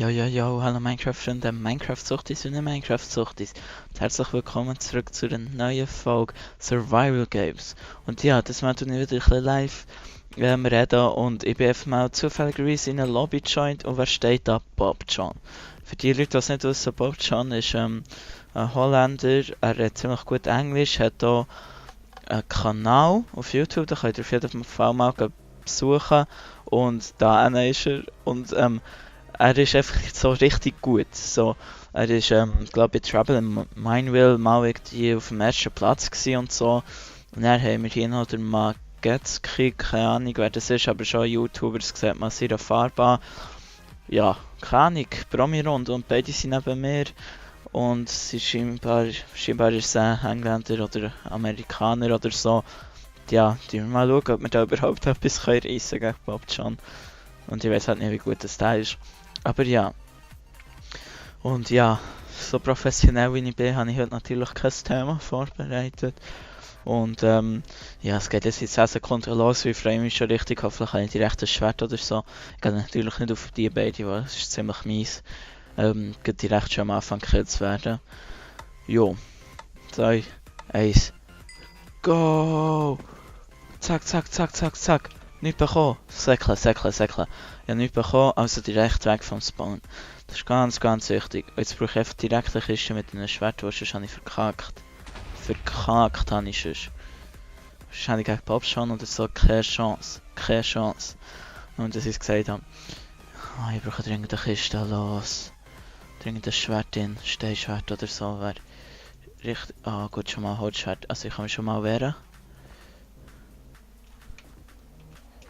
Jo, hallo Minecraft-Freunde, Minecraft-Suchtis und Minecraft-Suchtis. Und herzlich willkommen zurück zu einer neuen Folge Survival Games. Und ja, das Mal tue ich wieder ein bisschen live reden und ich bin einfach mal zufälligerweise in eine Lobby joined und wer steht da? Bob John. Für die Leute, die es nicht wissen, Bob John ist ein Holländer, er redet ziemlich gut Englisch, hat hier einen Kanal auf YouTube, da könnt ihr auf jeden Fall mal besuchen. Und da ist er und er ist einfach so richtig gut. So, er ist, glaube ich, bei Trouble in Mineville mal irgendwie auf dem ersten Platz gewesen und so. Und dann haben wir hier noch den Magetski, keine Ahnung wer das ist, aber schon YouTuber, das sieht man sehr Farbe. Ja, keine Ahnung, Promi-Runde und beide sind neben mir. Und sie scheinbar ist es ein Engländer oder Amerikaner oder so. Ja, die wir mal schauen, ob wir da überhaupt etwas reissen können gegen Bob John. Und ich weiß halt nicht, wie gut das da ist. Aber ja. Und ja, so professionell wie ich bin, habe ich heute natürlich kein Thema vorbereitet. Und ja, es geht jetzt in 10 Sekunden los, ich freue mich schon richtig, hoffentlich habe ich direkt ein Schwert oder so. Ich gehe natürlich nicht auf die beiden, weil es ist ziemlich mies. Geht direkt schon am Anfang gekillt zu werden. Jo, 2, 1, go! Zack. Nicht bekommen. Säckeln. Ich habe nichts bekommen, also direkt weg vom Spawn. Das ist ganz wichtig. Jetzt brauche ich einfach direkt eine Kiste mit einem Schwert, sonst habe ich verkackt. Verkackt habe ich sonst. Sonst habe ich gegen Bob schon oder so keine Chance. Und dass ich gesagt habe, ich brauche dringend eine Kiste, los. Dringend ein Schwert in, Steinschwert oder so wäre richtig. Gut, schon mal Holzschwert. Also ich kann mich schon mal wehren.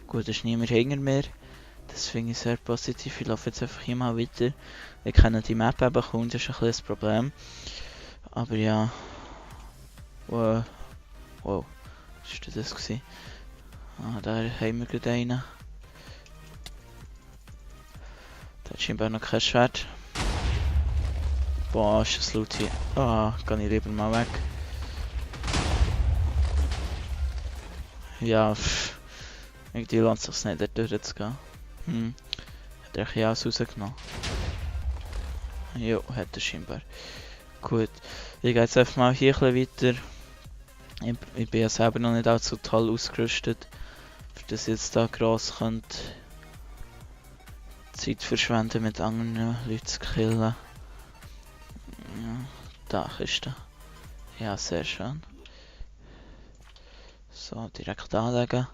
Gut, es ist niemand hinter mir. Das finde ich sehr positiv. Ich laufe jetzt einfach hier mal weiter. Ich kenne die Map eben kaum, das ist ein bisschen das Problem. Aber ja. Wow. Was war das gewesen? Da haben wir gerade einen. Da hat scheinbar noch kein Schwert. Boah, ist das Loot hier. Kann ich lieber mal weg. Ja, irgendwie lohnt es sich nicht, dort durchzugehen. Hat er alles rausgenommen? Jo, hat er scheinbar. Gut, ich gehe jetzt einfach mal hier ein bisschen weiter. Ich bin ja selber noch nicht allzu toll ausgerüstet, für das ich jetzt da gross könnte Zeit verschwenden mit anderen Leuten zu killen. Ja, da ist er. Ja, sehr schön. So, direkt anlegen.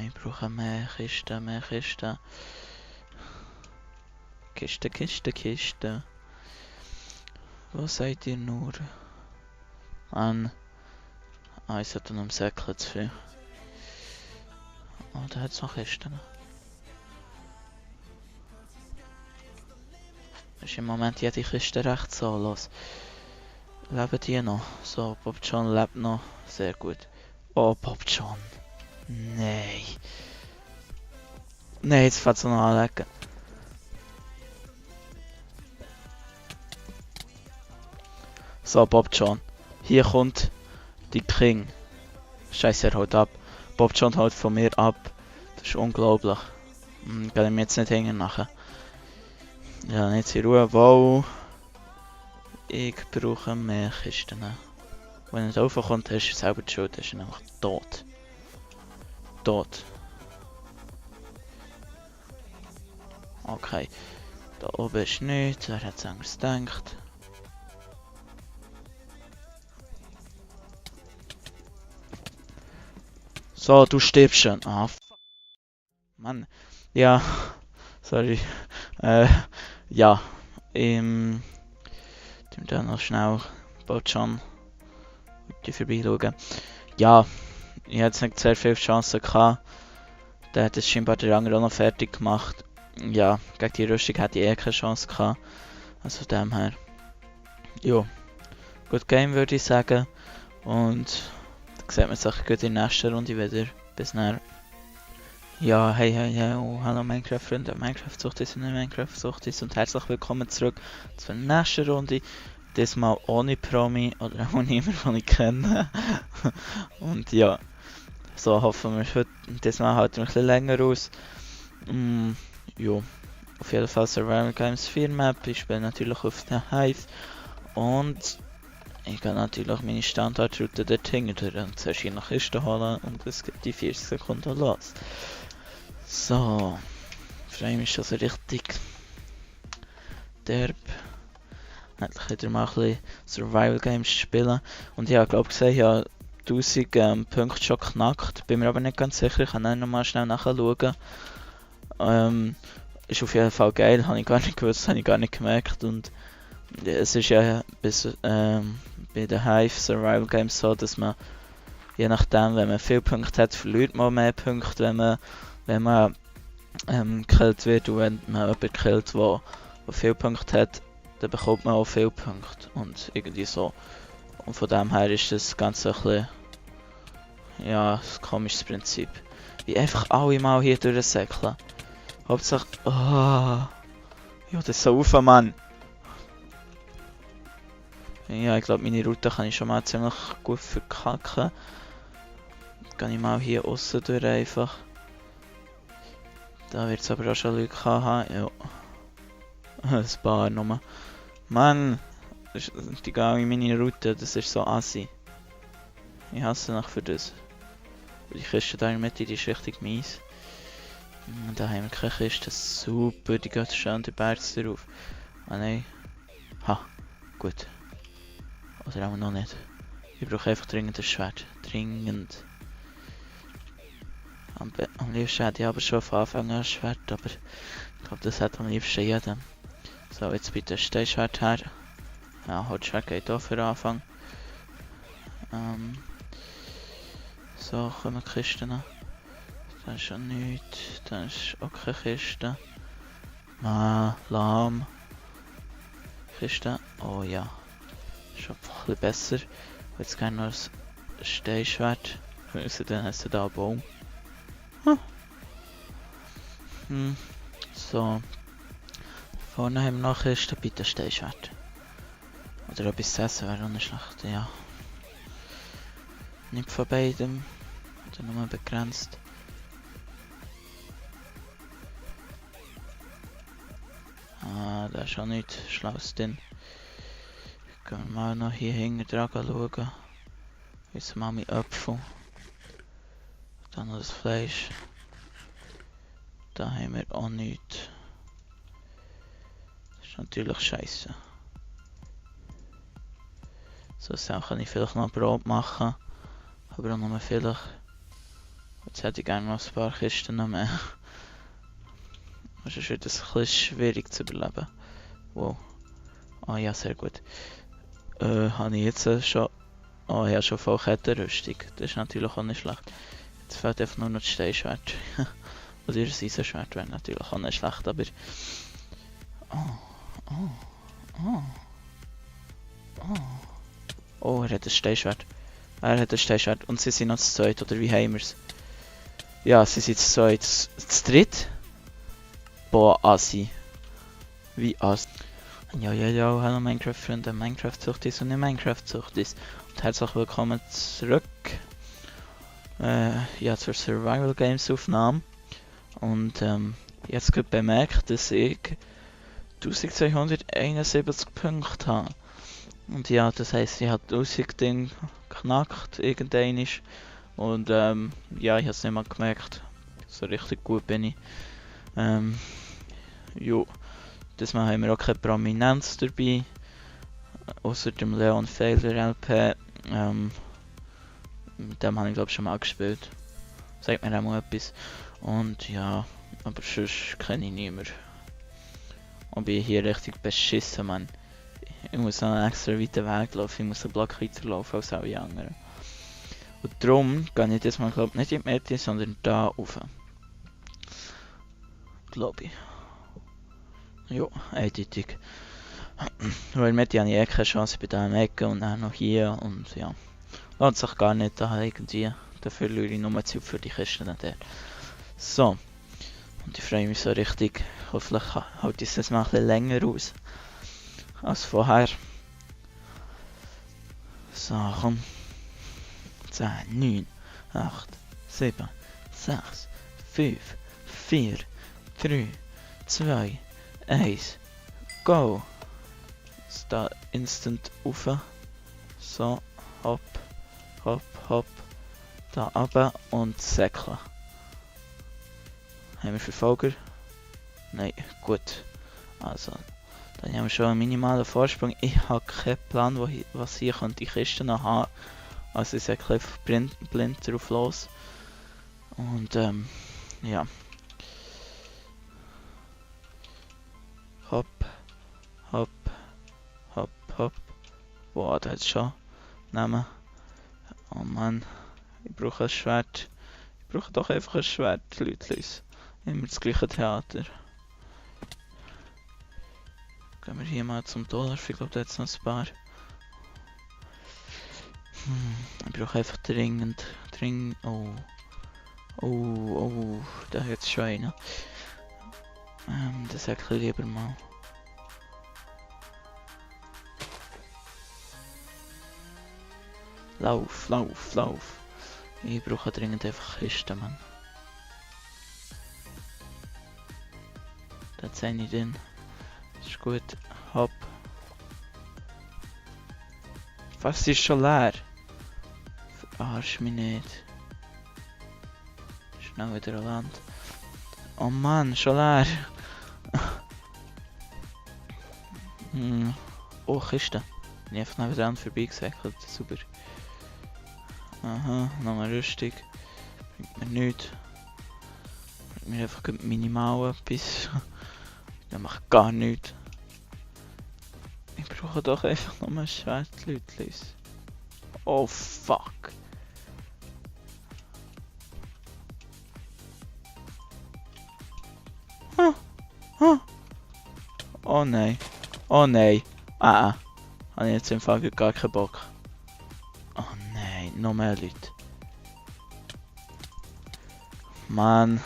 Ich brauche mehr Kisten. Kiste. Wo seid ihr nur? Ich sollte noch im Säckchen zu viel. Da hat es noch Kisten. Ist im Moment jede Kiste recht zahllos. Leben die noch? So, Bob John lebt noch. Sehr gut. Oh, Bob John. Nein, jetzt fängt es noch anlegen. So, Bob John. Hier kommt die King. Scheiße, er haut ab. Bob John haut von mir ab. Das ist unglaublich. Kann ich mir jetzt nicht hängen nachher. Ja, jetzt in Ruhe. Wow. Ich brauche mehr Kisten. Wenn er nicht raufkommt, hast du selber die Schuld. Ist er nämlich tot. Okay. Da oben ist nichts. Wer hat es anders gedacht? So, du stirbst schon. Mann. Ja. Sorry. Ja. Tun da noch schnell Bob John vorbeischauen. Ja. Ich hätte jetzt nicht sehr viele Chancen gehabt. Der hat es scheinbar der andere auch noch fertig gemacht. Ja, gegen die Rüstung hätte ich keine Chance gehabt. Also von dem her. Jo. Gut Game würde ich sagen. Und da sieht man sich gut in der nächsten Runde wieder. Bis dann. Ja, hey, hallo Minecraft-Freunde, Minecraft-Suchtis und Minecraft-Suchtis und herzlich willkommen zurück zur nächsten Runde. Diesmal ohne Promi oder auch niemand, den ich kenne. Und ja, so hoffen wir heute. Diesmal halten wir ein bisschen länger aus. Jo, Auf jeden Fall Survival Games 4 Map. Ich spiele natürlich auf der Hive. Und ich gehe natürlich meine Standardroute dort hinten und zuerst hier nach Kisten holen und es geht die 40 Sekunden los. So, ich freue mich schon so richtig derb. Endlich wieder mal ein bisschen Survival Games spielen. Und ich habe glaube gesehen, ich habe 1000 Punkte schon geknackt. Bin mir aber nicht ganz sicher, ich kann dann nochmal schnell nachschauen. Ist auf jeden Fall geil, habe ich gar nicht gewusst, habe ich gar nicht gemerkt. Und es ist ja bis bei den Hive Survival Games so, dass man je nachdem, wenn man viele Punkte hat, verliert man mehr Punkte, wenn man gekillt wird, und wenn man jemanden killt, der viele Punkte hat, dann bekommt man auch viele Punkte und irgendwie so. Und von dem her ist das Ganze ein bisschen, ja, ein komisches Prinzip. Wie einfach alle mal hier durchsäckeln. Hauptsache, ja, das ist so auf, Mann. Ja, ich glaube, meine Route kann ich schon mal ziemlich gut verkacken. Gehe ich mal hier aussen durch einfach. Da wird es aber auch schon Leute haben, ja. Ein paar nur. Mann, die gehen in meine Route, das ist so assi. Ich hasse nach für das. Die Kiste da in der Mitte, die ist richtig mies. Und da haben wir keine Kiste, super, die geht schon den Berg drauf. Ah nein. Ha, gut. Oder auch noch nicht. Ich brauche einfach dringend ein Schwert. Dringend. Am liebsten hätte ich aber schon von Anfang an ein Schwert, aber ich glaube, das hat am liebsten jeder. So, jetzt bitte ein Steinschwert her. Ja, Holzschwert geht auch für den Anfang. So, kommen die Kisten. Da ist schon nichts. Da ist auch keine Kiste. Lahm. Kiste. Oh ja. Schon ein bisschen besser. Jetzt gerne noch ein Steinschwert. Dann hast du da einen Baum. So. Vorne haben wir noch Kiste. Bitte Steinschwert. Oder etwas zu essen wäre auch nicht schlecht, ja. Nicht von beidem. Oder nur begrenzt. Da ist auch nichts Schlaues drin. Gehen wir mal noch hier hinten dran schauen. Jetzt mal mein Apfel. Dann noch das Fleisch. Da haben wir auch nichts. Das ist natürlich scheiße. So kann ich vielleicht noch Brot machen. Aber auch noch vielleicht. Jetzt hätte ich gerne noch ein paar Kisten noch mehr. Sonst wird es ein bisschen schwierig zu überleben. Wow. Ah ja, sehr gut. Habe ich jetzt schon... Oh, ich habe schon voll Kettenrüstung. Das ist natürlich auch nicht schlecht. Jetzt fehlt einfach nur noch das Steinschwert. Oder das Eisenschwert wäre natürlich auch nicht schlecht, aber... Oh, er hat ein Steinschwert. Er hat ein Steinschwert. Und sie sind noch zu zweit, oder wie haben wir es? Ja, sie sind zu zweit. Zu dritt? Boah, assi. Wie assi. Ja, hallo Minecraft-Freunde, Minecraft-Suchtis und nicht Minecraft-Suchtis. Und herzlich willkommen zurück. Ja, zur Survival Games Aufnahme. Und jetzt gerade bemerkt, dass ich 1271 Punkte habe. Und ja, das heisst, ich habe 1000 Ding geknackt, irgendein ist. Und ja, ich habe es nicht mal gemerkt. So richtig gut bin ich. Jo. Diesmal haben wir auch keine Prominenz dabei. Außer dem Leon Failure LP. Mit dem habe ich glaube schon mal gespielt. Sagt mir auch mal etwas. Und ja, aber sonst kenne ich niemanden. Und bin hier richtig beschissen, Mann. Ich muss noch einen extra weiten Weg laufen, ich muss einen Block weiter laufen als alle anderen. Und darum gehe ich diesmal glaube nicht in die Mitte, sondern da rauf. Glaube ich. Jo, eindeutig. Weil in der Mitte habe ich eh keine Chance bei diesem Ecken und dann noch hier und ja. Lohnt sich gar nicht da irgendwie. Dafür verliere ich nur Zeit für die Kisten dann dort. So. Und ich freue mich so richtig. Hoffentlich halte ich es mal ein bisschen länger aus. Als vorher. So, komm. 10, 9, 8, 7, 6, 5, 4, 3, 2, 1. Go! Jetzt da instant rauf. So, hopp, hopp, hopp. Da runter und säckeln. Haben wir Verfolger? Nein, gut. Also, dann haben wir schon einen minimalen Vorsprung. Ich habe keinen Plan, was hier die Kiste noch haben. Also ich sage einfach blind drauf los. Und ja. Hopp, hopp, hopp, hopp. Boah, da hat es schon Namen. Oh Mann, ich brauche ein Schwert. Ich brauche doch einfach ein Schwert, Leute. Immer das gleiche Theater. Gehen wir hier mal zum Dollar. Ich glaube, da hat es noch ein paar. Ich brauche einfach dringend. Oh. Oh, da hat es schon einen. Das sag ich lieber mal. Lauf. Ich brauche dringend einfach Kisten, Mann. Da zeige ich den. Das ist gut. Hopp. Was ist schon leer? Verarsch mich nicht. Schnell wieder an Land. Oh Mann, schon leer. Oh, Kiste. Bin ich einfach noch wieder vorbeigesäckelt. Super. Aha, nochmal Rüstung. Bringt mir nichts. Bringt mir einfach minimal etwas. Das macht gar nichts. Ich brauche doch einfach nochmal ein Schwert, Leute. Oh fuck. Oh nein. Oh nein. Habe ich jetzt im Fall gar keinen Bock. Oh nein, noch mehr Leute. Mann.